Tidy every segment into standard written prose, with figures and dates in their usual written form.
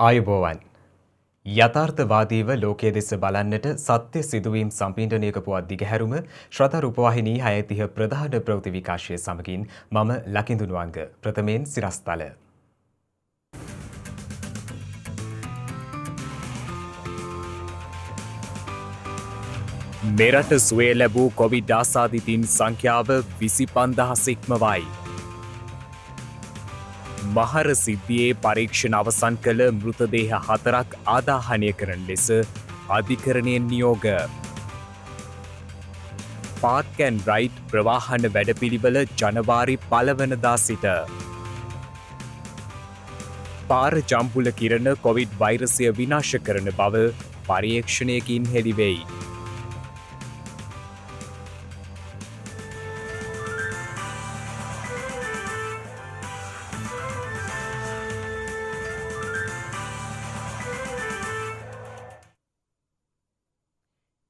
ආයුබෝවන් යථාර්ථවාදීව ලෝකයේ දෙස බලන්නට සත්‍ය සිදුවීම් සම්පින්ඩනයක පුවත් දිගහැරුම ශ්‍රතා රූපවාහිනී 6:30 ප්‍රධාන ප්‍රවෘත්ති විකාශය සමගින් මම ලකිඳුනුවංග ප්‍රථමයෙන් සිරස්තල මෙරට සුවේ ලැබූ කොවිඩ් ආසාදිතින් සංඛ්‍යාව 25,000 ඉක්මවයි. මහර සිද්ධියේ පරීක්ෂණ අවසන් කළ මෘතදේහ 4ක් ආදාහනය කරන ලෙස අධිකරණයෙන් නියෝග. පාර්ක් ඇන්ඩ් රයිඩ් ප්‍රවාහන වැඩපිළිවෙල ජනවාරි 1 වනදා සිට. පාර ජම්බුල කිරණ කොවිඩ් වෛරසය විනාශ කරන බව පරීක්ෂණයකින් හෙළිවෙයි.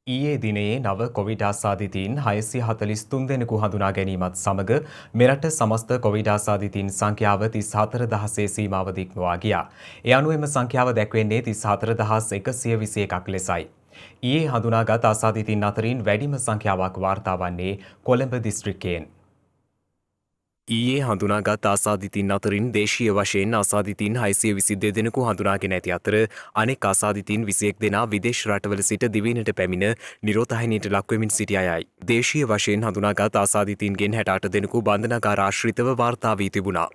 ඊයේ දිනයේ නව කොවිඩ් ආසාදිතයින් 643 දෙනෙකු හඳුනා ගැනීමත් සමග මෙරට සමස්ත කොවිඩ් ආසාදිතයින් සංඛ්‍යාව 34000 සීමාව දික්මවා ගියා. ඒ අනුව එම සංඛ්‍යාව දැක්වෙන්නේ 34121ක් ලෙසයි. ඊයේ හඳුනාගත් ආසාදිතයින් අතරින් වැඩිම සංඛ්‍යාවක් වාර්තා වන්නේ කොළඹ දිස්ත්‍රික්කයෙන්. ඊයේ හඳුනාගත් ආසාදිතයින් අතරින් දේශීය වශයෙන් ආසාදිතයින් 622 දෙනෙකු හඳුනාගෙන ඇති අතර අනෙක් ආසාදිතයින් 21 දෙනා විදේශ රටවල සිට දිවයිනට පැමිණ නිරෝධායනයට ලක්වෙමින් සිටි අයයි. දේශීය වශයෙන් හඳුනාගත් ආසාදිතයින්ගෙන් 68 දෙනෙකු බන්ධනාගාර ආශ්‍රිතව වාර්තා වී තිබුණා.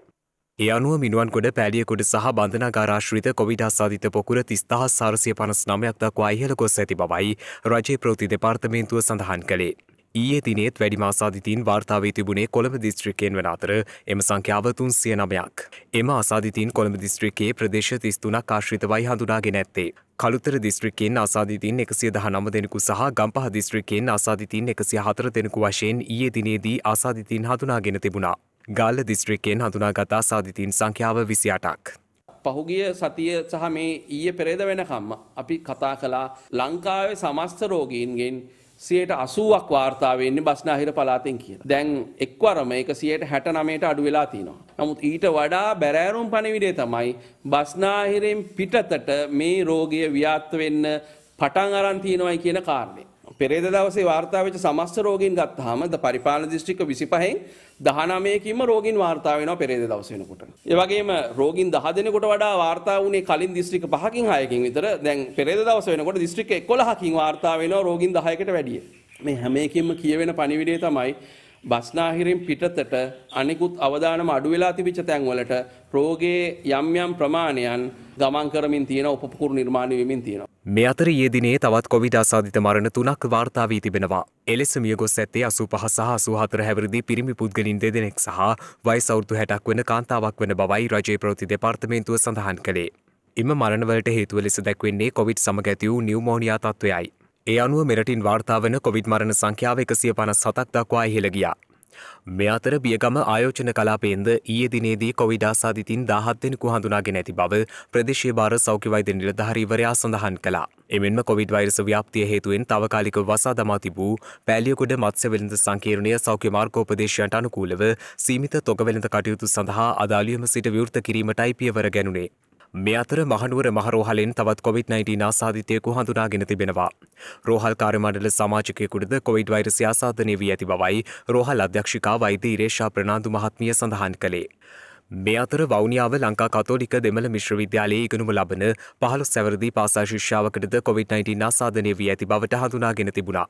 ඒ අනුව මිනුවන්ගොඩ පැලියකොඩ සහ බන්ධනාගාර ආශ්‍රිත කොවිඩ් ආසාදිත පොකුර 30,459ක් දක්වා ඉහළ ගොස් ඇති බවයි රජයේ ප්‍රවෘත්ති දෙපාර්තමේන්තුව සඳහන් කළේ. ඊයේ දිනේත් වැඩිම ආසාදිතයින් වාර්තා වී තිබුණේ කොළඹ දිස්ත්‍රික්කයෙන් වන අතර එම සංඛ්‍යාව 309ක්. එම ආසාදිතයින් කොළඹ දිස්ත්‍රික්කයේ ප්‍රදේශ 33ක් ආශ්‍රිතවයි හඳුනාගෙන ඇත්තේ. කළුතර දිස්ත්‍රික්කයෙන් ආසාදිතයින් 119 දෙනෙකු සහ ගම්පහ දිස්ත්‍රික්කයෙන් ආසාදිතයින් 104 දෙනෙකු වශයෙන් ඊයේ දිනේදී ආසාදිතයින් හඳුනාගෙන තිබුණා. ගාල්ල දිස්ත්‍රික්කයෙන් හඳුනාගත් ආසාදිතයින් සංඛ්‍යාව 28ක්. පහුගිය සතිය සහ මේ ඊයේ පෙරේද වෙනකම්ම අපි කතා කළා ලංකාවේ සමස්ත රෝගීන්ගෙන් 80%ක් වාර්තා වෙන්නේ බස්නාහිර පළාතෙන් කියලා. දැන් එක්වරම ඒක 69ට අඩු වෙලා තිනවා. නමුත් ඊට වඩා බැරෑරුම් පණිවිඩය තමයි බස්නාහිරෙන් පිටතට මේ රෝගය ව්‍යාප්ත වෙන්න පටන් අරන් තියෙනවායි කියන කාරණේ. පෙරේද දවසේ වාර්තා වෙච්ච සමස්ත රෝගීන් ගත්තාම පරිපාලන දිස්ත්‍රික්ක 25න් 19කින්ම රෝගීන් වාර්තා වෙනවා පෙරේද දවස වෙනකොට. ඒ වගේම රෝගීන් 10 දෙනෙකුට වඩා වාර්තා වුණේ කලින් දිස්ත්‍රික්ක 5කින් 6කින් විතර. දැන් පෙරේද දවස වෙනකොට දිස්ත්‍රික්ක 11කින් වාර්තා වෙනවා රෝගීන් 10කට වැඩිය. මේ හැම එකකින්ම කියවෙන පණිවිඩය තමයි බස්නාහිරින් පිටතට අනිකුත් අවදානම අඩු වෙලා තිබිච්ච තැන්වලට රෝගයේ යම් යම් ප්‍රමාණයන් ගමන් කරමින් තියෙන උපපුකුරු නිර්මාණය වෙමින් තියෙනවා. මේ අතර ඊයේ දිනේ තවත් කොවිඩ් ආසාදිත මරණ 3ක් වාර්තා වී තිබෙනවා. එලෙස මියගොස් ඇත්තේ 85 සහ 84 හැවිරිදි පිරිමි පුද්ගලින් 2 දෙනෙක් සහ වයස අවුරුදු 60ක් වන කාන්තාවක් වන බවයි රජයේ ප්‍රවෘත්ති දෙපාර්තමේන්තුව සඳහන් කළේ. එම මරණවලට හේතුව ලෙස දැක්වෙන්නේ කොවිඩ් සමග ඇති වූ නියුමෝනියා තත්ත්වයයි. ඒ අනුව මෙරටින් වාර්තා වන කොවිඩ් මරණ සංඛ්‍යාව 157ක් දක්වා ඉහළ ගියා. මේ අතර බියගම ආයෝජන කලාපයෙන්ද ඊයේ දිනේදී කොවිඩ් ආසාදිතින් 17 දෙනෙකු හඳුනාගෙන ඇති බව ප්‍රදේශීය භාර සෞඛ්‍ය වෛද්‍ය නිලධාරීවරයා සඳහන් කළා. එමෙන්ම කොවිඩ් වෛරස ව්‍යාප්තිය හේතුවෙන් තාවකාලිකව වසා දමා තිබූ පෑලියගොඩ මත්ස්‍ය වෙළඳ සංකීර්ණය සෞඛ්‍ය මාර්ගෝපදේශයන්ට අනුකූලව සීමිත තොග වෙළඳ කටයුතු සඳහා අදාළියම සිට විවෘත කිරීමටයි පියවර ගැනුණේ. මේ අතර මහනුවර මහරෝහලෙන් තවත් කොවිඩ්-19 ආසාදිතයෙකු හඳුනාගෙන තිබෙනවා. රෝහල් කාර්යමණ්ඩල සමාජිකයෙකුටද කොවිඩ් වෛරසය ආසාදනය වී ඇති බවයි රෝහල් අධ්‍යක්ෂිකා වෛද්‍ය ඉරේෂා ප්‍රනාන්දු මහත්මිය සඳහන් කළේ. මේ අතර වවුනියාව ලංකා කතෝලික දෙමළ මිශ්‍ර විද්‍යාලයේ ඉගෙනුම ලබන 15 සැවරදී පාසල් ශිෂ්‍යාවකටද කොවිඩ්-19 ආසාදනය වී ඇති බවට හඳුනාගෙන තිබුණා.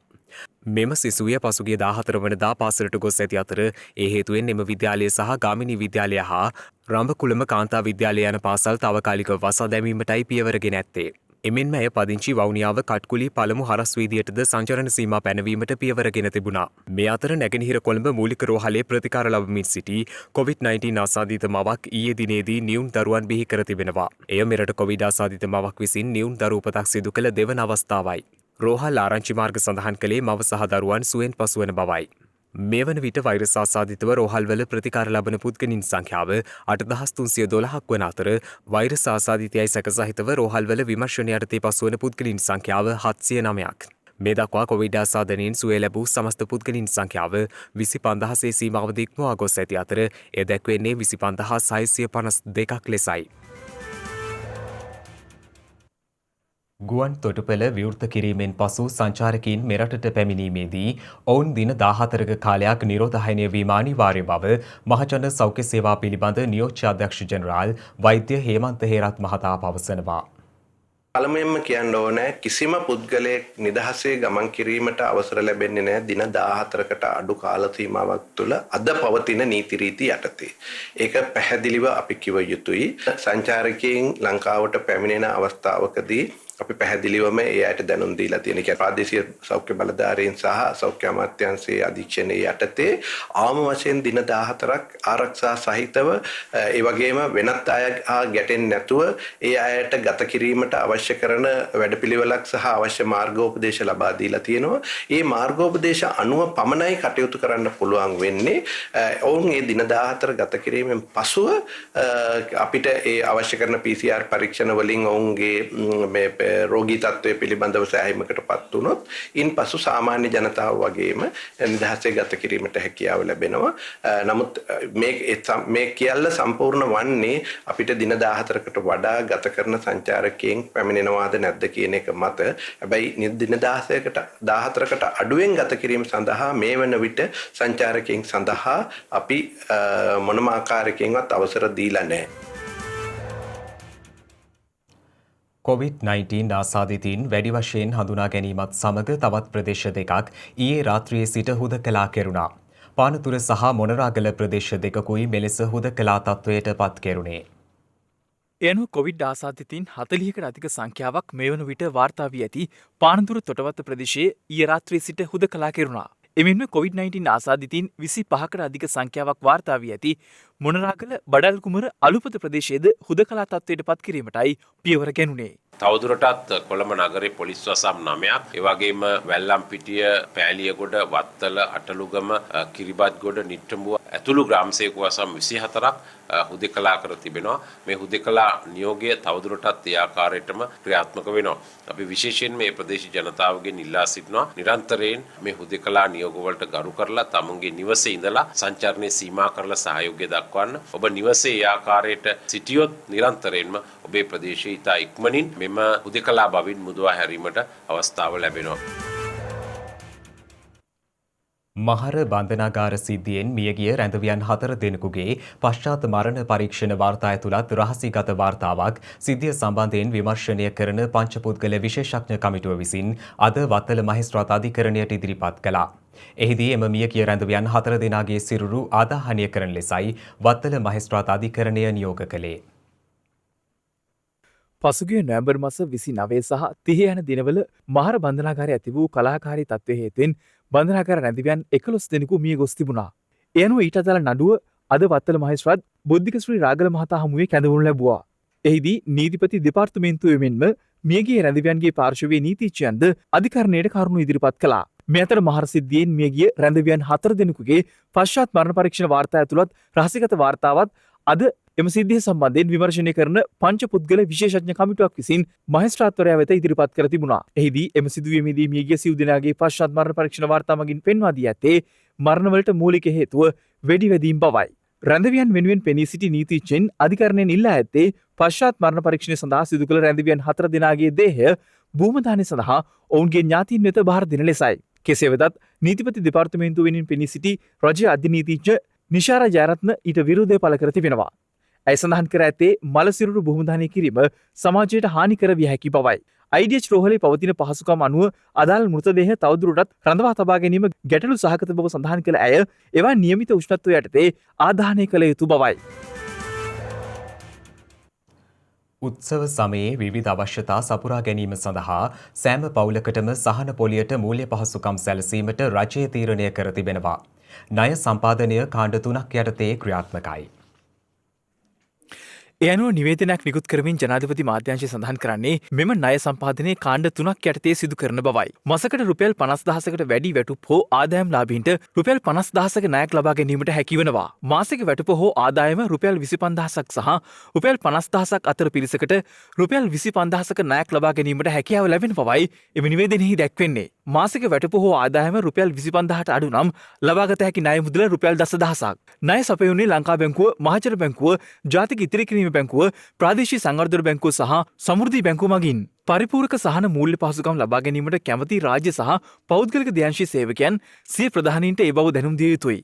මෙම සිසුවිය පසුගිය 14 වනදා පාසලට ගොස් ඇති අතර ඒ හේතුවෙන් එම විද්‍යාලය සහ ගාමිණී විද්‍යාලය හා රඹකුළම කාන්තා විද්‍යාලය යන පාසල් තාවකාලිකව වසා දැමීමටයි පියවරගෙන ඇත්තේ. එමෙන්ම ඇය පදිංචි වවුනියාව කට්කුලි පළමු හරස් වීදියටද සංචරණ සීමා පැනවීමට පියවරගෙන තිබුණා. මේ අතර නැගෙනහිර කොළඹ මූලික රෝහලේ ප්‍රතිකාර ලබමින් සිටි කොවිඩ්-19 ආසාදිත මවක් ඊයේ දිනේදී නියුන් දරුවන් බිහි කර තිබෙනවා. එය මෙරට කොවිඩ් ආසාදිත මවක් විසින් නියුන් දරු උපතක් සිදු කළ දෙවන අවස්ථාවයි. රෝහල් ආරංචි මාර්ග සඳහන් කළේ මව සහ දරුවන් සුවෙන් පසුවන බවයි. මේ වන විට වෛරස් ආසාදිතව රෝහල්වල ප්‍රතිකාර ලබන පුද්ගලින් සංඛ්‍යාව 8312ක් වන අතර වෛරස් ආසාදිතයයි සැකසහිතව රෝහල්වල විමර්ශනය යටතේ පසුවන පුද්ගලින් සංඛ්‍යාව 709ක්. මේ දක්වා කොවිඩ් ආසාදනයෙන් සුවය ලැබූ සමස්ත පුද්ගලින් සංඛ්‍යාව 25000 සීමාව දික්මවා ගොස් ඇති අතර එය දැක්වෙන්නේ 25652ක් ලෙසයි. ගුවන් තොටුපළ විවෘත කිරීමෙන් පසු සංචාරකයින් මෙරටට පැමිණීමේදී ඔවුන් දින 14ක කාලයක් නිරෝධායනය වීම අනිවාර්ය බව මහජන සෞඛ්‍ය සේවා පිළිබඳ නියෝජ්‍ය අධ්‍යක්ෂ ජෙනරාල් වෛද්‍ය හේමන්ත හේරත් මහතා පවසනවා. පළමුවෙන්ම කියන්න ඕනේ කිසිම පුද්ගලයෙක් නිදහසේ ගමන් කිරීමට අවසර ලැබෙන්නේ නැහැ දින 14කට අඩු කාල සීමාවක් තුළ අද පවතින නීති රීති යටතේ. ඒක පැහැදිලිව අපි කිව යුතුයි. සංචාරකයන් ලංකාවට පැමිණෙන අවස්ථාවකදී අපි පැහැදිලිවම ඒ අයට දැනුම් දීලා තියෙන කියන්නේ ප්‍රාදේශීය සෞඛ්‍ය බලධාරීන් සහ සෞඛ්‍ය අමාත්‍යාංශයේ අධීක්ෂණයේ යටතේ ආම වශයෙන් දින 14ක් ආරක්ෂා සහිතව ඒ වගේම වෙනත් අය ගැටෙන්නේ නැතුව ඒ අයට ගත කිරීමට අවශ්‍ය කරන වැඩපිළිවෙලක් සහ අවශ්‍ය මාර්ගෝපදේශ ලබා දීලා තියෙනවා. මේ මාර්ගෝපදේශ අනුව පමණයි කටයුතු කරන්න පුළුවන් වෙන්නේ. ඔවුන් මේ දින 14 ගත කිරීමෙන් පසුව අපිට ඒ අවශ්‍ය කරන PCR පරීක්ෂණ වලින් ඔවුන්ගේ මේ රෝගී තත්ත්වය පිළිබඳව සෑහීමකටපත් වුණොත් ඉන්පසු සාමාන්‍ය ජනතාව වගේම නිදහසේ ගත කිරීමට හැකියාව ලැබෙනවා. නමුත් මේ කියල්ල සම්පූර්ණ වන්නේ අපිට දින 14කට වඩා ගත කරන සංචාරකයන් පැමිණෙනවාද නැද්ද කියන එක මත. හැබැයි දින 14කට අඩුවෙන් ගත කිරීම සඳහා මේ වන විට සංචාරකයන් සඳහා අපි මොනම ආකාරයකින්වත් අවසර දීලා නැහැ. COVID-19 ආසාදිතයින් වැඩි වශයෙන් හඳුනා ගැනීමත් සමග තවත් ප්‍රදේශ දෙකක් ඊයේ රාත්‍රියේ සිට හුදකලා කෙරුණා. පානතුර සහ මොනරාගල ප්‍රදේශ දෙකකුයි මෙලෙස හුදකලා තත්ත්වයට පත් කෙරුණේ. එනු කොවිඩ් ආසාදිතයින් 40කට අධික සංඛ්‍යාවක් මේ වන විට වාර්තා වී ඇති පානතුර තොටවත්ත ප්‍රදේශයේ ඊයේ රාත්‍රියේ සිට හුදකලා කෙරුණා. එමෙන්ම COVID-19 ආසාදිතයින් 25කට අධික සංඛ්‍යාවක් වාර්තා වී ඇති මොනරාගල බඩල්කුමර අලුපත ප්‍රදේශයේද හුදකලා තත්ත්වයට පත් කිරීමටයි පියවර ගැනුණේ. තවදුරටත් කොළඹ නගරේ පොලිස් වසම් 9ක්, ඒ වගේම වැල්ලම්පිටිය, පෑලියගොඩ, වත්තල, අටලුගම, කිරිබත්ගොඩ, නිට්ටඹුව ඇතුළු ග්‍රාම සේවක වසම් 24ක් හුදකලා කර තිබෙනවා. මේ හුදකලා නියෝගය තවදුරටත් ඒ ආකාරයටම ක්‍රියාත්මක වෙනවා. අපි විශේෂයෙන් මේ ප්‍රදේශ ජනතාවගෙන් ඉල්ලා සිටිනවා නිරන්තරයෙන් මේ හුදකලා නියෝගවලට ගරු කරලා තමුන්ගේ නිවසේ ඉඳලා සංචාරණය සීමා කරලා සහයෝගය දක්වන්න. ඔබ නිවසේ ඒ ආකාරයට සිටියොත් නිරන්තරයෙන්ම ඔබේ ප්‍රදේශයේ ඉතා ඉක්මනින් මෙම හුදකලා බවින් මුදවා හැරීමට අවස්ථාව ලැබෙනවා. මහර බන්ධනාගාර සිද්ධියෙන් මියගිය රැඳවියන් 4 දෙනෙකුගේ පශ්චාත් මරණ පරීක්ෂණ වාර්තා ඇතුළත් රහසිගත වාර්තාවක් සිද්ධිය සම්බන්ධයෙන් විමර්ශනය කරන පංචපුද්ගල විශේෂඥ කමිටුව විසින් අද වත්තල මහේස්ත්‍රාත් අධිකරණයට ඉදිරිපත් කළා. එහිදී එම මියගිය රැඳවියන් 4 දෙනාගේ සිරුරු ආදාහනය කරන ලෙසයි වත්තල මහේස්ත්‍රාත් අධිකරණය නියෝග කළේ. පසුගිය නොවැම්බර් මාස 29 සහ 30 යන දිනවල මහර බන්ධනාගාරයේ ඇති වූ කලහකාරී තත්ත්වය හේතුවෙන් බන්ධනාගාර රැඳවියන් 11 දෙනෙකු මිය ගොස් තිබුණා. ඒ අනුව ඊට අදාළ නඩුව අද වත්තල මහේස්ත්‍රාත් බුද්ධික ශ්‍රී රාගල මහතා හමුවේ කැඳවනු ලැබුවා. එහිදී නීතිපති දෙපාර්තමේන්තුව මෙන්ම මියගිය රැඳවියන්ගේ පාර්ශවයේ නීතිඥයන්ද අධිකරණයට කරුණු ඉදිරිපත් කළා. මේ අතර මහර සිද්ධියෙන් මියගිය රැඳවියන් 4 දෙනෙකුගේ පශ්චාත් මරණ පරීක්ෂණ වාර්තා ඇතුළත් රහසිගත වාර්තාවත් අද එම සිද්ධිය සම්බන්ධයෙන් විමර්ශනය කරන පංච පුද්ගල විශේෂඥ කමිටුවක් විසින් මහේස්ත්‍රාත්වරයා වෙත ඉදිරිපත් කර තිබුණා. එහිදී එම සිදුවීමේදී මියගිය සිව් දෙනාගේ පශ්චාත් මරණ පරීක්ෂණ වාර්තා මගින් පෙන්වා දී ඇත්තේ මරණවලට මූලික හේතුව වෙඩි වැදීම් බවයි. රැඳවියන් වෙනුවෙන් පෙනී සිටි නීතිඥයින් අධිකරණයෙන් ඉල්ලා ඇත්තේ පශ්චාත් මරණ පරීක්ෂණය සඳහා සිදු කළ රැඳවියන් 4 දෙනාගේ දේහය භූමදානය සඳහා ඔවුන්ගේ ඥාතීන් වෙත බාර දෙන ලෙසයි. කෙසේ වෙතත් නීතිපති දෙපාර්තමේන්තුව වෙනුවෙන් පෙනී සිටි රජයේ අධිනීතිඥ නිශාරා ජයරත්න ඊට විරුද්ධව පළ කර තිබෙනවා. ඇය සඳහන් කර ඇත්තේ මලසිරුරු භූමදානය කිරීම සමාජයට හානි කර විය හැකි බවයි. IDH රෝහලේ පවතින පහසුකම් අනුව අදාළ මෘතදේහ තවදුරටත් රඳවා තබා ගැනීම ගැටලු සහගත බව සඳහන් කළ ඇය එවන් නියමිත උෂ්ණත්වය යටතේ ආදාහනය කළ යුතු බවයි. උත්සව සමයේ විවිධ අවශ්‍යතා සපුරා ගැනීම සඳහා සෑම පවුලකටම සහන පොලියට මූල්‍ය පහසුකම් සැලසීමට රජය තීරණය කර තිබෙනවා. ණය සම්පාදනය කාණ්ඩ 3ක් යටතේ ක්‍රියාත්මකයි. ඒ අනුව නිවේදනයක් නිකුත් කරමින් ජනාධිපති මාධ්‍යංශය සඳහන් කරන්නේ මෙම ණය සම්පාදනයේ කාණ්ඩ 3ක් යටතේ සිදු කරන බවයි. මාසකට රුපියල් 50,000කට වැඩි වැටුප් හෝ ආදායම් ලාභීන්ට රුපියල් 50,000ක ණයක් ලබා ගැනීමට හැකි වෙනවා. මාසික වැටුප හෝ ආදායම රුපියල් 25,000ක් සහ රුපියල් 50,000ක් අතර පිරිසකට රුපියල් 25,000ක ණයක් ලබා ගැනීමට හැකියාව ලැබෙන බවයි එම නිවේදනයෙහි දැක්වෙන්නේ. මාසික වැටුප හෝ ආදායම රුපියල් 25,000ට අඩු නම් ලබාගත හැකි ණය මුදල රුපියල් 10,000ක්. ණය සපයුනේ ලංකා බැංකුව, මහජන බැංකුව, ජාතික ඉතිරි කිරීම බැංකුව, ප්‍රාදේශීය සංවර්ධන බැංකුව සහ සමෘද්ධි බැංකුව මගින් පරිපූර්ණක සහන මූල්‍ය පහසුකම් ලබා ගැනීමට කැමති රාජ්‍ය සහ පෞද්ගලික දෙයන්ශී සේවකයන් සිය ප්‍රධානීන්ට ඒ බව දැනුම් දිය යුතුයි.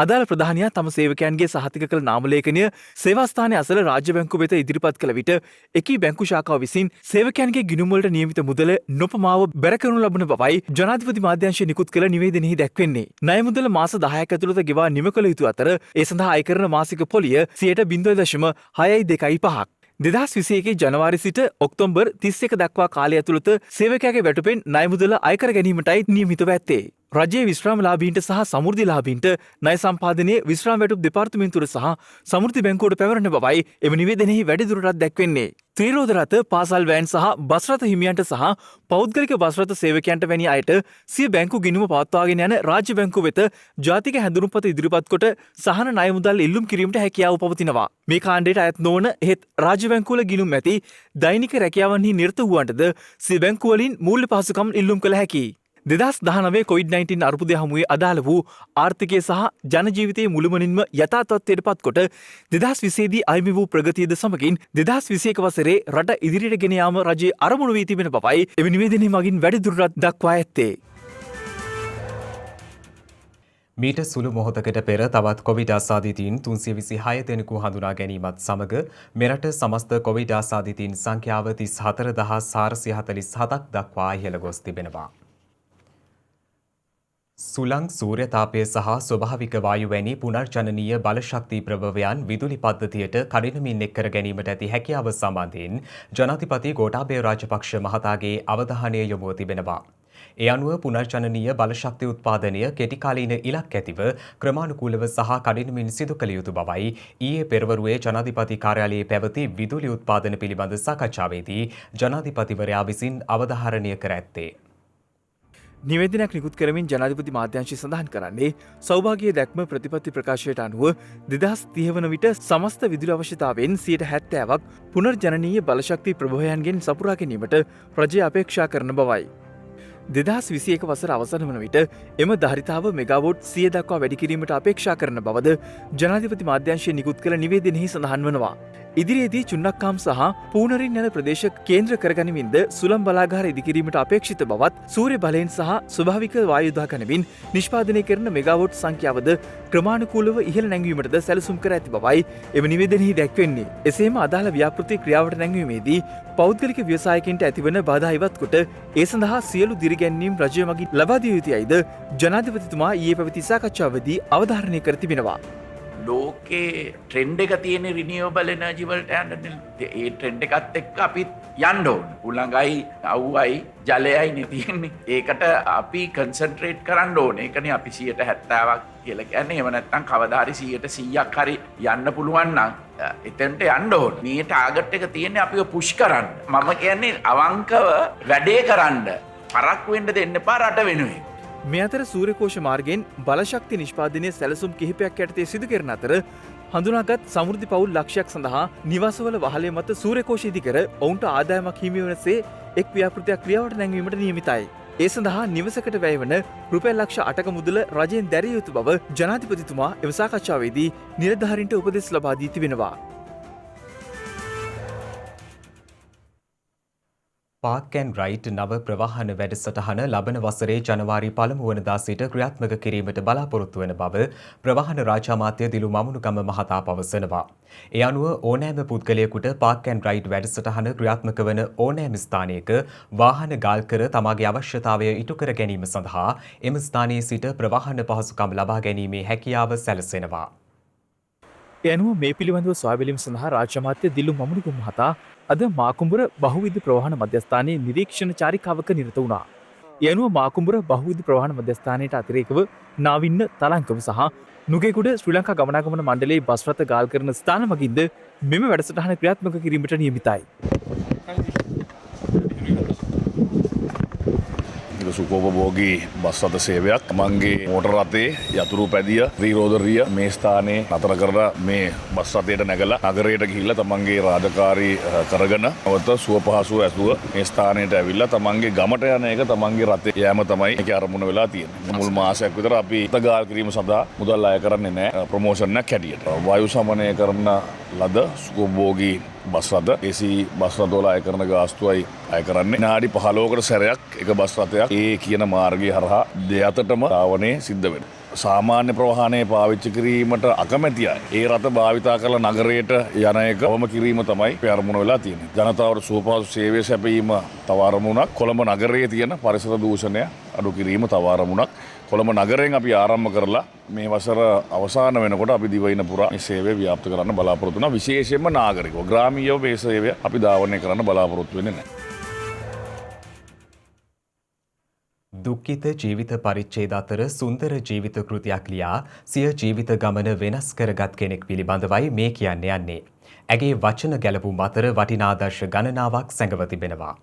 අදාළ ප්‍රධානියා තම සේවකයන්ගේ සහතික කළ නාමලේඛනය සේවාස්ථානය අසල රාජ්‍ය බැංකුව වෙත ඉදිරිපත් කළ විට එකී බැංකු ශාඛාව විසින් සේවකයන්ගේ ගිණුම්වලට නියමිත මුදල නොපමාව බැර කරනු ලබන බවයි ජනාධිපති මාධ්‍යංශය නිකුත් කළ නිවේදනයෙහි දැක්වෙන්නේ. ණය මුදල මාස 10ක ඇතුළත ගෙවා නිම කළ යුතු අතර ඒ සඳහා අය කරන මාසික පොලිය 0.6.5%. 2021 ජනවාරි සිට ඔක්තෝබර් 31 දක්වා කාලය ඇතුළත සේවකයාගේ වැටුපෙන් ණය මුදල අය කර ගැනීමටයි නියමිතව ඇත්තේ. රජයේ විශ්‍රාමලාභීන්ට සහ සමෘද්ධිලාභීන්ට ණය සම්පාදනයේ විශ්‍රාම වැටුප් දෙපාර්තමේන්තුවට සහ සමෘද්ධි බැංකුවට පැවරෙන බවයි එම නිවේදනයෙහි වැඩිදුරටත් දැක්වෙන්නේ. ත්‍රිරෝද රථ, පාසල් වෑන් සහ බස් රථ හිමියන්ට සහ පෞද්ගලික බස් රථ සේවකයන්ට වැනි අයට සිය බැංකු ගිණුම පවත්වාගෙන යන රාජ්‍ය බැංකුව වෙත ජාතික හැඳුනුම්පත ඉදිරිපත් කොට සහන ණය මුදල් ඉල්ලුම් කිරීමට හැකියාව පවතිනවා. මේ කාණ්ඩයට අයත් නොවන එහෙත් රාජ්‍ය බැංකුවල ගිණුම් ඇති දෛනික රැකියාවන්හි නිරත වූවන්ටද සිය බැංකුව වලින් මූල්‍ය පහසුකම් ඉල්ලුම් කළ හැකියි. 2019 COVID-19 අර්බුදය හමුවේ අදාළ වූ ආර්ථිකය සහ ජනජීවිතයේ මුළුමනින්ම යථා තත්ත්වයට පත් කොට 2020 දී අහිමි වූ ප්‍රගතියද සමගින් 2021 වසරේ රට ඉදිරියට ගෙන යාම රජයේ අරමුණු වී තිබෙන බවයි එම නිවේදනය මගින් වැඩිදුරටත් දක්වා ඇත්තේ. මීට සුළු මොහොතකට පෙර තවත් කොවිඩ් ආසාදිතයින් 326 දෙනෙකු හඳුනා ගැනීමත් සමග මෙරට සමස්ත කොවිඩ් ආසාදිතයින් සංඛ්‍යාව 34447ක් දක්වා ඉහළ ගොස් තිබෙනවා. සුළං සූර්යතාපය සහ ස්වභාවික වායු වැනි පුනර්ජනනීය බලශක්ති ප්‍රභවයන් විදුලි පද්ධතියට කඩිනමින් එක් කර ගැනීමට ඇති හැකියාව සම්බන්ධයෙන් ජනාධිපති ගෝඨාභය රාජපක්ෂ මහතාගේ අවධානය යොමුව තිබෙනවා. ඒ අනුව පුනර්ජනනීය බලශක්ති උත්පාදනය කෙටිකාලීන ඉලක්ක ඇතිව ක්‍රමානුකූලව සහ කඩිනමින් සිදු කළ යුතු බවයි ඊයේ පෙරවරුවේ ජනාධිපති කාර්යාලයේ පැවති විදුලි උත්පාදන පිළිබඳ සාකච්ඡාවේදී ජනාධිපතිවරයා විසින් අවධාරණය කර ඇත්තේ. නිවේදනයක් නිකුත් කරමින් ජනාධිපති මාධ්‍යංශය සඳහන් කරන්නේ සෞභාග්‍ය දැක්ම ප්‍රතිපත්ති ප්‍රකාශයට අනුව 2030 වන විට සමස්ත විදුලි අවශ්‍යතාවයෙන් 70%ක් පුනර්ජනනීය බලශක්ති ප්‍රභවයන්ගෙන් සපුරා ගැනීමට රජය අපේක්ෂා කරන බවයි. 2021 වසර අවසන් වන විට එම ධාරිතාව මෙගාවොට් 100 දක්වා වැඩි කිරීමට අපේක්ෂා කරන බවද ජනාධිපති මාධ්‍යංශය නිකුත් කළ නිවේදනයෙහි සඳහන් වනවා. ඉදිරියේදී චුන්නක්කාම් සහ පූනරින් යන ප්‍රදේශ කේන්ද්‍ර කරගනිමින්ද සුළම් බලාගාර ඉදිකිරීමට අපේක්ෂිත බවත් සූර්ය බලයෙන් සහ ස්වභාවික වායු යොදා ගනිමින් නිෂ්පාදනය කරන මෙගාවොට් සංඛ්‍යාවද ක්‍රමානුකූලව ඉහළ නැංවීමටද සැලසුම් කර ඇති බවයි එම නිවේදනයෙහි දැක්වෙන්නේ. එසේම අදාළ ව්‍යාපෘති ක්‍රියාවට නැංවීමේදී පෞද්ගලික ව්‍යවසායකින්ට ඇතිවන බාධා ඉවත් කොට ඒ සඳහා සියලු දිරිගැන්වීම් රජය මගින් ලබා දිය යුතුයයිද ජනාධිපතිතුමා ඊයේ පැවති සාකච්ඡාවේදී අවධාරණය කර තිබෙනවා. ලෝකේ ට්‍රෙන්ඩ් එක තියෙන රිනියවබල් එනර්ජි වලට යන්න ඒ ට්‍රෙන්ඩ් එකත් එක්ක අපිත් යන්න ඕන. උලංගයි, අවුවයි, ජලයයි නේ තියෙන්නේ. ඒකට අපි කන්සන්ට්‍රේට් කරන්න ඕනේ. ඒකනේ අපි 70%ක් කියලා කියන්නේ. එහෙම නැත්නම් කවදා හරි 100%ක් හරි යන්න පුළුවන් නම් එතෙන්ට යන්න ඕන. මේ ටාගට් එක තියෙන්නේ අපිව පුෂ් කරන්න. මම කියන්නේ අවංකව වැඩේ කරන්න. පරක්කු වෙන්න දෙන්න එපා රට වෙනුවෙන්. මේ අතර සූර්යකෝෂ මාර්ගයෙන් බලශක්ති නිෂ්පාදනය සැලසුම් කිහිපයක් යටතේ සිදු කරන අතර හඳුනාගත් සමෘද්ධි පවුල් ලක්ෂයක් සඳහා නිවාසවල වහලය මත සූර්යකෝෂ ඉදිකර ඔවුන්ට ආදායමක් හිමි වනසේ එක් ව්‍යාපෘතියක් ක්‍රියාවට නැංවීමට නියමිතයි. ඒ සඳහා නිවසකට වැය වන රුපියල් ලක්ෂ 8ක මුදල රජයෙන් දැරිය යුතු බව ජනාධිපතිතුමා එම සාකච්ඡාවේදී නිලධාරීන්ට උපදෙස් ලබා දී තිබෙනවා. පාක් ඇන් රයිට් නව ප්‍රවාහන වැඩසටහන ලබන වසරේ ජනවාරි 1 වනදා සිට ක්‍රියාත්මක කිරීමට බලාපොරොත්තු වන බව ප්‍රවාහන රාජ්‍ය අමාත්‍ය දිලු මමුණුගම මහතා පවසනවා. ඒ අනුව ඕනෑම පුද්ගලයෙකුට පාක් ඇන් රයිට් වැඩසටහන ක්‍රියාත්මක වන ඕනෑම ස්ථානයක වාහන ගාල් කර තමාගේ අවශ්‍යතාවය ඉටු කර ගැනීම සඳහා එම ස්ථානයේ සිට ප්‍රවාහන පහසුකම් ලබා ගැනීමේ හැකියාව සැලසෙනවා. ඒ අනුව මේ පිළිබඳව සොයා බැලීම සඳහා රාජ්‍ය අමාත්‍ය දිලු මමුණුගම මහතා අද මාකුඹුර බහුවිධ ප්‍රවාහන මධ්‍යස්ථානයේ නිරීක්ෂණ චාරිකාවක නිරත වුණා. ඒ අනුව මාකුඹුර බහුවිධ ප්‍රවාහන මධ්‍යස්ථානයට අතිරේකව නාවින්න තලංකව සහ නුගේගොඩ ශ්‍රී ලංකා ගමනාගමන මණ්ඩලයේ බස් රථ ගාල් කරන ස්ථාන මගින්ද මෙම වැඩසටහන ක්‍රියාත්මක කිරීමට නියමිතයි. සුකෝපභෝගී බස් රථ සේවයක් තමන්ගේ මෝටර රථේ යතුරු පැදිය ත්‍රිරෝධරිය මේ ස්ථානයේ නතර කරලා මේ බස් රථයට නැගලා නගරයට ගිහිල්ලා තමන්ගේ රාජකාරී කරගෙන අවත සුව පහසුව ඇතුව මේ ස්ථානයට ඇවිල්ලා තමන්ගේ ගමට යන එක තමන්ගේ රථේ යෑම තමයි මේකේ අරමුණ වෙලා තියෙන්නේ. මුල් මාසයක් විතර අපි තගාල් කිරීම සඳහා මුදල් අය කරන්නේ නැහැ ප්‍රොමෝෂන් එකක් හැටියට. වායු සමනය කරන ලද සුකෝපභෝගී බස් රථ AC බස් රථවල අය කරන ගාස්තුවයි අය කරන්නේ. විනාඩි 15කට සැරයක් එක බස් රථයක් ඒ කියන මාර්ගය හරහා දෙයතටම ධාවනය සිද්ධ වෙනවා. සාමාන්‍ය ප්‍රවාහනය පාවිච්චි කිරීමට අකමැති අය ඒ රථ භාවිතා කරලා නගරයට යන එක වම කිරීම තමයි අරමුණ වෙලා තියෙන්නේ. ජනතාවට සුවපහසු සේවය සැපයීම තව අරමුණක්. කොළඹ නගරයේ තියෙන පරිසර දූෂණය අඩු කිරීම තව අරමුණක්. කොළඹ නගරයෙන් අපි ආරම්භ කරලා මේ වසර අවසාන වෙනකොට අපි දිවයින පුරා මේ සේවය ව්‍යාප්ත කරන්න බලාපොරොත්තු වෙනවා. විශේෂයෙන්ම නාගරිකව ග්‍රාමීයව මේ සේවය අපි ධාවනය කරන්න බලාපොරොත්තු වෙන්නේ නැහැ. දුක්ඛිත ජීවිත පරිච්ඡේද අතර සුන්දර ජීවිත කෘතියක් ලියා සිය ජීවිත ගමන වෙනස් කරගත් කෙනෙක් පිළිබඳවයි මේ කියන්න යන්නේ. ඇගේ වචන ගැලපුම් අතර වටිනා ආදර්ශ ගණනාවක් සැඟව තිබෙනවා.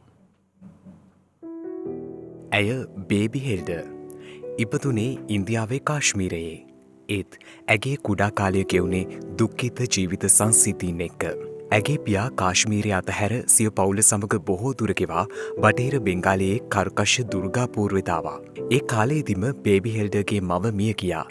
ඇය බේබි හෙල්ඩර්. ඉපදුනේ ඉන්දියාවේ කාශ්මීරයේ. ඒත් ඇගේ කුඩා කාලය ගෙවුනේ දුක්ඛිත ජීවිත සංසිතීන් එක්ක. ඇගේ පියා කාශ්මීරය අතහැර සිය පවුල සමග බොහෝ දුර ගෙවා බටහිර බෙන්ගාලයේ කර්කශ දුර්ගාපූර්වෙට ආවා. ඒ කාලයේදීම බේබි හෙල්ඩර්ගේ මව මිය ගියා.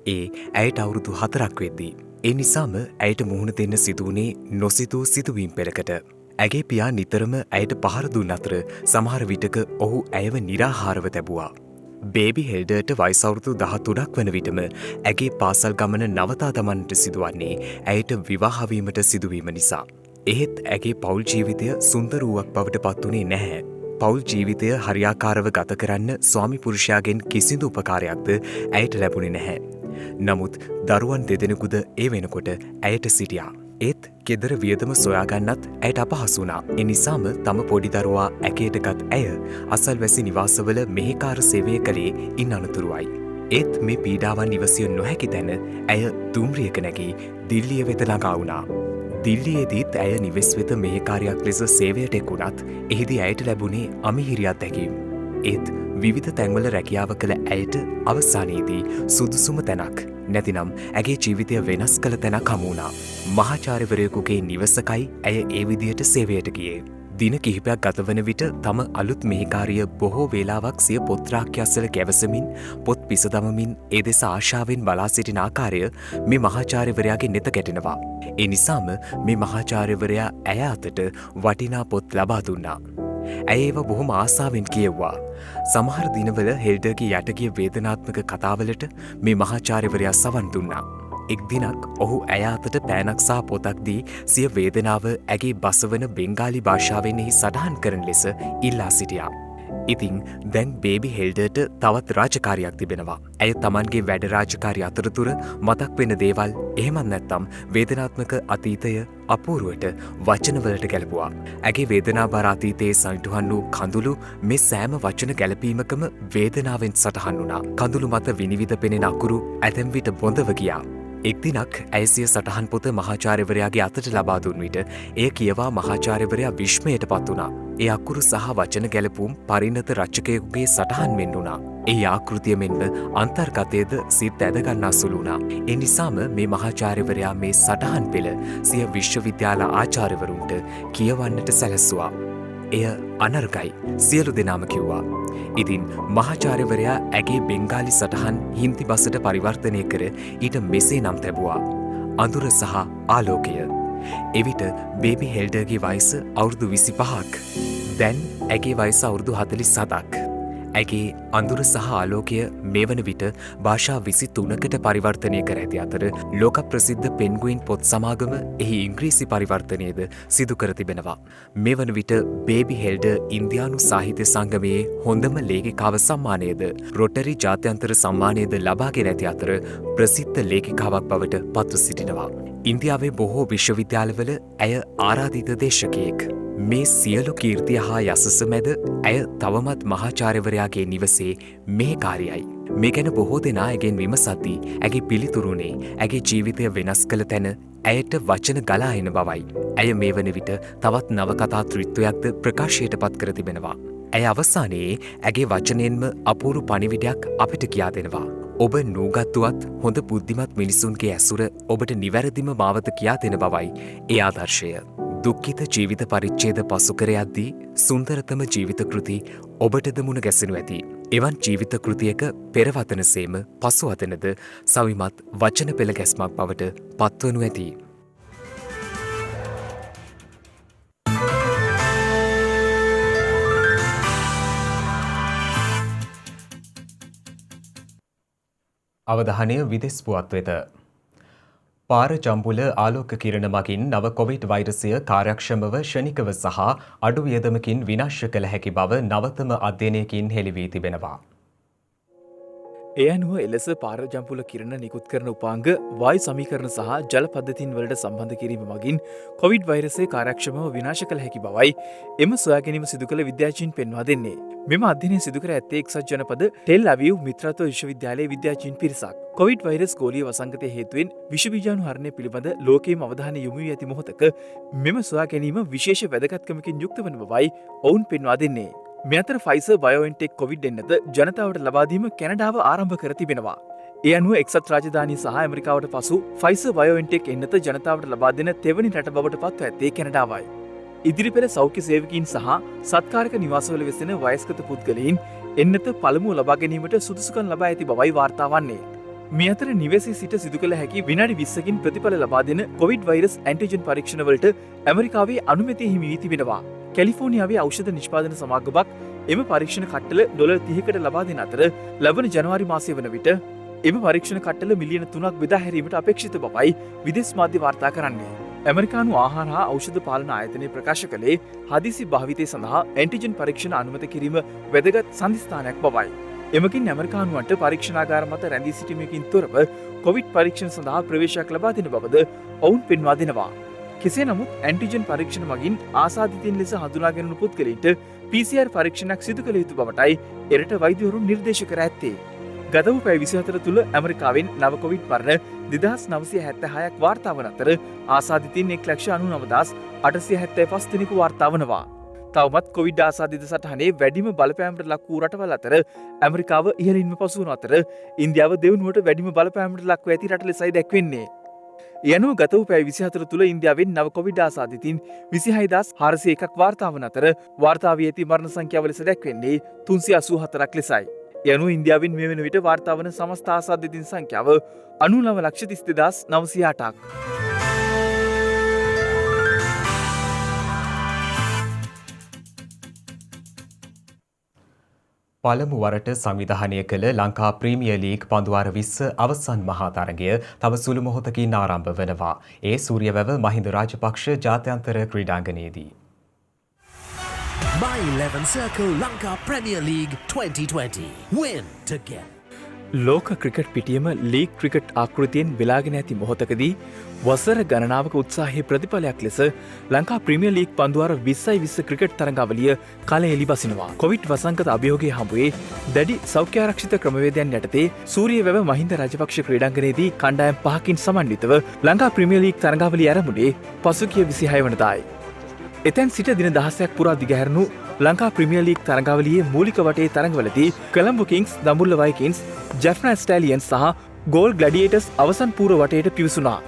ඒ ඇයට අවුරුදු 4ක් වෙද්දී. ඒ නිසාම ඇයට මුහුණ දෙන්න සිදුවුණේ නොසිතූ සිදුවීම් පෙළකට. ඇගේ පියා නිතරම ඇයට පහර දුන් අතර සමහර විටක ඔහු ඇයව නිරාහාරව තැබුවා. බේබි හෙල්ඩර්ට වයසවුරුදු 13ක් වන විටම ඇගේ පාසල් ගමන නවතා දමන්නට සිදුවන්නේ ඇයට විවාහවීමට සිදුවීම නිසා. එහෙත් ඇගේ පවුල් ජීවිතය සුන්දර වූවක් බවට පත්වුණේ නැහැ. පවුල් ජීවිතය හරියාකාරව ගත කරන්න ස්වාමි පුරුෂයාගෙන් කිසිදු උපකාරයක්ද ඇයට ලැබුණේ නැහැ. නමුත් දරුවන් දෙදෙනෙකුද ඒ වෙනකොට ඇයට සිටියා. ඒත් ගෙදර වියදම සොයාගන්නත් ඇයට අපහසු වුණා. ඒ නිසාම තම පොඩි දරුවා ඇකේටගත් ඇය අසල්වැසි නිවාසවල මෙහෙකාර සේවය කළේ ඉන් අනතුරුවයි. ඒත් මේ පීඩාවන් ඉවසිය නොහැකි තැන ඇය දුම්රියක නැගී දිල්ලිය වෙත ළඟා වුණා. දිල්ලියේදීත් ඇය නිවෙස් වෙත මෙහෙකාරයක් ලෙස සේවයට එක්වුණත් එහිදී ඇයට ලැබුණේ අමිහිරි අත්දැකීම්. ඒත් විවිධ තැන්වල රැකියාව කළ ඇයට අවසානයේදී සුදුසුම තැනක් නැතිනම් ඇගේ ජීවිතය වෙනස් කළ තැනක් හමු වුණා. මහාචාර්යවරයෙකුගේ නිවසකයි ඇය ඒ විදියට සේවයට ගියේ. දින කිහිපයක් ගතවන විට තම අලුත් මෙහෙකාරිය බොහෝ වේලාවක් සිය පොත් රාක්කයස්සල ගැවසමින් පොත් පිසදමමින් ඒ දෙස ආශාවෙන් බලා සිටින ආකාරය මේ මහාචාර්යවරයාගේ නෙත ගැටෙනවා. ඒ නිසාම මේ මහාචාර්යවරයා ඇය අතට වටිනා පොත් ලබා දුන්නා. ඇය ඒව බොහොම ආසාවෙන් කියෙව්වා. සමහර දිනවල හෙල්ඩර්ගේ යටගිය වේදනාත්මක කතාවලට මේ මහාචාර්යවරයා සවන් දුන්නා. එක් දිනක් ඔහු ඇය අතට පෑනක් සහ පොතක් දී සිය වේදනාව ඇගේ බසවන බෙන්ගාලි භාෂාවෙන් එහි සටහන් කරන ලෙස ඉල්ලා සිටියා. ඉතින් දැන් බේබි හෙල්ඩර්ට තවත් රාජකාරියක් තිබෙනවා. ඇය තමන්ගේ වැඩ රාජකාරි අතරතුර මතක් වෙන දේවල් එහෙමත් නැත්නම් වේදනාත්මක අතීතය අපූරුවට වචනවලට ගැලපුවා. ඇගේ වේදනාබර අතීතයේ සනිටුහන් වූ කඳුළු මේ සෑම වචන ගැලපීමකම වේදනාවෙන් සටහන් වුණා. කඳුළු මත විනිවිද පෙනෙන අකුරු ඇතැම් විට බොඳව ගියා. එක් දිනක් ඇය සිය සටහන් පොත මහාචාර්යවරයාගේ අතට ලබා දුන් විට එය කියවා මහාචාර්යවරයා විශ්මයට පත් වුණා. ඒ අකුරු සහ වචන ගැලපුම් පරිණත රචකයෙකුගේ සටහන් මෙන් වුණා. ඒ ආකෘතිය මෙන්ම අන්තර්ගතයේද සිත් ඇදගන්නා සුළු වුණා. ඒ නිසාම මේ මහාචාර්යවරයා මේ සටහන් පෙළ සිය විශ්වවිද්‍යාල ආචාර්යවරුන්ට කියවන්නට සැලැස්සුවා. එය අනර්ගයි සියලු දෙනාම කිව්වා. ඉතින් මහාචාර්යවරයා ඇගේ බෙන්ගාලි සටහන් හින්දි බසට පරිවර්තනය කර ඊට මෙසේ නම් තැබුවා. අඳුර සහ ආලෝකය. එවිට බේබි හෙල්ඩර්ගේ වයස අවුරුදු 25ක්. දැන් ඇගේ වයස අවුරුදු 47ක්. ඇගේ අඳුර සහ ආලෝකය මේ වන විට භාෂා 23කට පරිවර්තනය කර ඇති අතර ලෝක ප්‍රසිද්ධ පෙන්ගුයින් පොත් සමාගම එහි ඉංග්‍රීසි පරිවර්තනයද සිදු කර තිබෙනවා. මේ වන විට බේබි හෙල්ඩර් ඉන්දියානු සාහිත්‍ය සංගමයේ හොඳම ලේඛිකාව සම්මානයද රොටරි ජාත්‍යන්තර සම්මානයද ලබාගෙන ඇති අතර ප්‍රසිද්ධ ලේඛිකාවක් බවට පත්ව සිටිනවා. ඉන්දියාවේ බොහෝ විශ්වවිද්‍යාලවල ඇය ආරාධිත දේශකයෙක්. මේ සියලු කීර්තිය හා යසස මැද ඇය තවමත් මහාචාර්යවරයාගේ නිවසේ මෙහෙකාරියයි. මේ ගැන බොහෝ දෙනා ඇගෙන් විමසද්දී ඇගේ පිළිතුරුනේ ඇගේ ජීවිතය වෙනස් කළ තැන ඇයට වචන ගලා එන බවයි. ඇය මේ වන විට තවත් නවකතා ත්‍රිත්වයක්ද ප්‍රකාශයට පත් කර තිබෙනවා. ඇය අවසානයේ ඇගේ වචනයෙන්ම අපූරු පණිවිඩයක් අපිට කියා දෙනවා. ඔබ නූගත්තුවත් හොඳ බුද්ධිමත් මිනිසුන්ගේ ඇසුර ඔබට නිවැරදිම මාවත කියා දෙන බවයි ඒ ආදර්ශය. දුක්ඛිත ජීවිත පරිච්ඡේද පසුකර යද්දී සුන්දරතම ජීවිත කෘති ඔබටද මුණ ගැසෙනු ඇති. එවන් ජීවිත කෘතියක පෙරවතනසේම පසුවතනද සවිමත් වචන පෙළ ගැස්මක් බවට පත්වනු ඇති. අවධානය විදෙස් පුවත් වෙත. පාර ජම්බුල ආලෝක කිරණ මගින් නව කොවිඩ් වෛරසය කාර්යක්ෂමව ෂණිකව සහ අඩු වියදමකින් විනාශ කළ හැකි බව නවතම අධ්‍යයනයකින් හෙළිවී තිබෙනවා. ඒ අනුව එලෙස පාරජම්පුල කිරණ නිකුත් කරන උපාංග වායු සමීකරණ සහ ජල පද්ධතින් වලට සම්බන්ධ කිරීම මගින් කොවිඩ් වෛරසය කාර්යක්ෂමව විනාශ කළ හැකි බවයි එම සොයාගැනීම සිදු කළ විද්‍යාචීන් පෙන්වා දෙන්නේ. මෙම අධ්‍යයනය සිදු කර ඇත්තේ එක්සත් ජනපද ටෙල් අවීව් මිත්‍රත්ව විශ්වවිද්‍යාලයේ විද්‍යාචීන් පිරිසක්. කොවිඩ් වෛරස් ගෝලීය වසංගතය හේතුවෙන් විෂබීජාණු හරණය පිළිබඳ ලෝකයේම අවධානය යොමු වී ඇති මොහොතක මෙම සොයාගැනීම විශේෂ වැදගත්කමකින් යුක්ත වන බවයි ඔවුන් පෙන්වා දෙන්නේ. මේ අතර ෆයිසර් බයෝඑන්ටෙක් කොවිඩ් එන්නත ජනතාවට ලබා දීම කැනඩාව ආරම්භ කර තිබෙනවා. ඒ අනුව එක්සත් රාජධානිය සහ ඇමරිකාවට පසු ෆයිසර් බයෝඑන්ටෙක් එන්නත ජනතාවට ලබා දෙන තෙවැනි රට බවට පත්ව ඇත්තේ කැනඩාවයි. ඉදිරිපෙළ සෞඛ්‍ය සේවකීන් සහ සත්කාරක නිවාසවල වෙසෙන වයස්ගත පුද්ගලයින් එන්නත පළමුව ලබා ගැනීමට සුදුසුකම් ලබා ඇති බවයි වාර්තා වන්නේ. මේ අතර නිවසේ සිට සිදු කළ හැකි විනාඩි 20කින් ප්‍රතිඵල ලබා දෙන කොවිඩ් වෛරස් ඇන්ටිජන් පරීක්ෂණවලට ඇමරිකාවේ අනුමැතිය හිමි වී තිබෙනවා. කැලිෆෝනියාවේ ඖෂධ නිෂ්පාදන සමාගමක් එම පරීක්ෂණ කට්ටල $30කට ලබා දෙන අතර ලබන ජනවාරි මාසය වන විට එම පරීක්ෂණ කට්ටල මිලියන 3ක් බෙදා හැරීමට අපේක්ෂිත බවයි විදේශ මාධ්‍ය වාර්තා කරන්නේ. ඇමරිකානු ආහාර හා ඖෂධ පාලන ආයතනය ප්‍රකාශ කළේ හදිසි භාවිතය සඳහා ඇන්ටිජන් පරීක්ෂණ අනුමත කිරීම වැදගත් සන්ධිස්ථානයක් බවයි. එමකින් ඇමරිකානුවන්ට පරීක්ෂණාගාර මත රැඳී සිටීමකින් තොරව කොවිඩ් පරීක්ෂණ සඳහා ප්‍රවේශයක් ලබා දෙන බවද ඔවුන් පෙන්වා දෙනවා. කෙසේ නමුත් ඇන්ටිජන් පරීක්ෂණ මගින් ආසාදිතයින් ලෙස හඳුනාගැනුණු පුද්ගලයින්ට PCR පරීක්ෂණයක් සිදු කළ යුතු බවටයි එරට වෛද්‍යවරුන් නිර්දේශ කර ඇත්තේ. ගත වූ පැය 24 තුළ ඇමරිකාවෙන් නව කොවිඩ් මරණ 2976ක් වාර්තා වන අතර ආසාදිතයින් 1,99,875 දෙනෙකු වාර්තා වනවා. තවමත් කොවිඩ් ආසාදිත සටහනේ වැඩිම බලපෑමට ලක් වූ රටවල් අතර ඇමරිකාව ඉහළින්ම පසු වන අතර ඉන්දියාව දෙවනුවට වැඩිම බලපෑමට ලක්ව ඇති රට ලෙසයි දැක්වෙන්නේ. ඒ අනුව ගත වූ පැය 24 තුළ ඉන්දියාවෙන් නව කොවිඩ් ආසාදිතින් 26401ක් වාර්තා වන අතර වාර්තා වී ඇති මරණ සංඛ්‍යාව ලෙස දැක්වෙන්නේ 384ක් ලෙසයි. ඒ අනුව ඉන්දියාවෙන් මේ වන විට වාර්තා වන සමස්ත ආසාදිතින් සංඛ්‍යාව 99,32,908ක්. පළමු වරට සංවිධානය කළ ලංකා ප්‍රීමියර් ලීග් පන්දුවාර 20 අවසන් මහා තරගය තව සුළු මොහොතකින් ආරම්භ වනවා. ඒ සූරියවැව මහින්ද රාජපක්ෂ ජාත්‍යන්තර ක්‍රීඩාංගණයේදී. My 11 Circle Lanka Premier League 2020. Win together. ලෝක ක්‍රිකට් පිටියම ලීග් ක්‍රිකට් ආකෘතියෙන් වෙලාගෙන ඇති මොහොතකදී වසර ගණනාවක උත්සාහයේ ප්‍රතිඵලයක් ලෙස ලංකා ප්‍රීමියර් ලීග් පන්දුවාර 20 ක්‍රිකට් තරඟාවලිය කල එළි බසිනවා. කොවිඩ් වසංගත අභියෝගයේ හමුවේ දැඩි සෞඛ්‍ය ආරක්ෂිත ක්‍රමවේදයන් යටතේ සූරියවැව මහින්ද රාජපක්ෂ ක්‍රීඩාංගණයේදී කණ්ඩායම් 5කින් සමන්විතව ලංකා ප්‍රීමියර් ලීග් තරඟාවලිය ආරම්භුනේ පසුගිය 26 වනදායි. එතැන් සිට දින 16ක් පුරා දිගහැරුණු ලංකා ප්‍රීමියර් ලීග් තරඟාවලියේ මූලික වටේ තරඟවලදී කොළඹ කිංස්, දඹුල්ල වයිකින්ස්, ජැෆ්නා ස්ටෑලියන්ස් සහ ගෝල් ග්ලැඩියේටර්ස් අවසන් පූර්ව වටේට පිවිසුණා.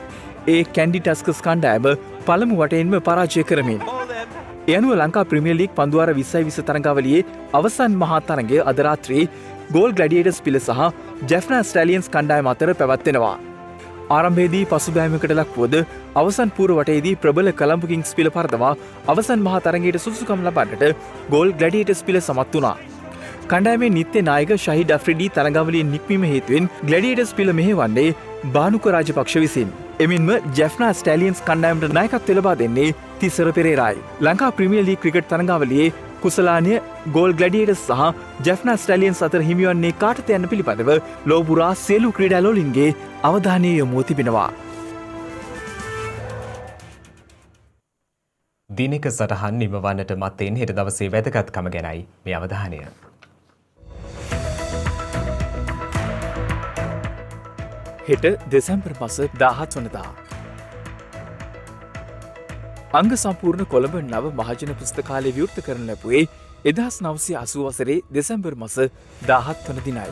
ඒ කැන්ඩි ටස්කර්ස් කණ්ඩායම පළමු වටයෙන්ම පරාජය කරමින්. ඒ අනුව ලංකා ප්‍රීමියර් ලීග් පන්දුවාර 20 තරඟාවලියේ අවසන් මහා තරඟය අද රාත්‍රියේ ගෝල් ග්ලැඩියේටර්ස් පිළ සහ ජැෆ්නා ස්ටෑලියන්ස් කණ්ඩායම අතර පැවැත්වෙනවා. ආරම්භයේදී පසුබෑමකට ලක්වුවද අවසන් පූර්ව වටයේදී ප්‍රබල කොළඹ කිංස් පිළ පරදවා අවසන් මහා තරගයට සුදුසුකම් ලබන්නට ගෝල් ග්ලැඩියේටර්ස් පිළ සමත් වුණා. කණ්ඩායමේ නිත්‍ය නායක ෂහීඩ් අෆ්රිඩි තරඟාවලියෙන් නික්මීම හේතුවෙන් ග්ලැඩියේටර්ස් පිළ මෙහෙවන්නේ බානුක රාජපක්ෂ විසින්. එමෙන්ම ජැෆ්නා ස්ටෑලියන්ස් කණ්ඩායමට නායකත්වය ලබා දෙන්නේ තිසර පෙරේරායි. ලංකා ප්‍රීමියර් ලීග් ක්‍රිකට් තරඟාවලියේ කුසලානය ගෝල් ග්ලැඩියේටර්ස් සහ ජැෆ්නා ස්ටෑලියන්ස් අතර හිමිවන්නේ කාටද යන්න පිළිබඳව ලෝපුරා සියලු ක්‍රීඩාලෝලින්ගේ අවධානය යොමු තිබෙනවා. දිනක සටහන් නිමවන්නට මත්තෙන් හෙට දවසේ වැදගත්කම ගැනයි මේ අවධානය. හෙට දෙසැම්බර් මාස 17 වනදා අංග සම්පූර්ණ කොළඹ නව මහජන පුස්තකාලය විවෘත කරන ලැබුවේ 1980 වසරේ දෙසැම්බර් මස 17 වන දිනයි.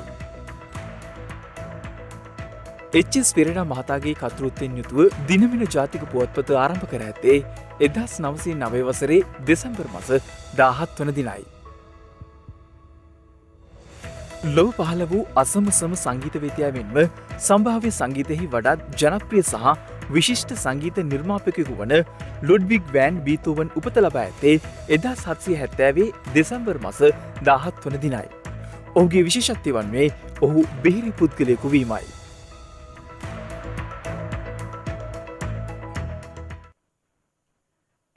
එච්.එස්. පෙරේරා මහතාගේ කර්තෘත්වයෙන් යුතුව දිනමින ජාතික පුවත්පත ආරම්භ කර ඇත්තේ 1909 වසරේ දෙසැම්බර් මස 17 වන දිනයි. ලොව පහළ වූ අසමසම සංගීතවේදියා මෙන්ම සම්භාව්‍ය සංගීතයෙහි වඩාත් ජනප්‍රිය සහ විශිෂ්ට සංගීත නිර්මාපකයෙකු වන ලුඩ්විග් වෑන් බීතෝවන් උපත ලබා ඇත්තේ 1770 දෙසැම්බර් මස 17 වන දිනයි. ඔහුගේ විශේෂත්වය වන්නේ ඔහු බෙහෙරි පුද්ගලයෙකු වීමයි.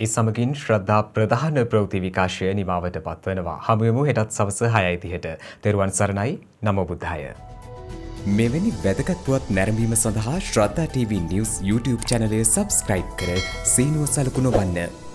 ඒ සමගින් ශ්‍රද්ධා ප්‍රධාන ප්‍රවෘත්ති විකාශය නිමාවට පත්වනවා. හමුවෙමු හෙටත් සවස 6:30ට. තෙරුවන් සරණයි. නමෝ බුද්ධාය. මෙවැනි වැදගත් පුවත් නැරඹීම සඳහා ශ්‍රද්ධා TV News YouTube channel එක subscribe කර සීනුව සලකුණ වන්න.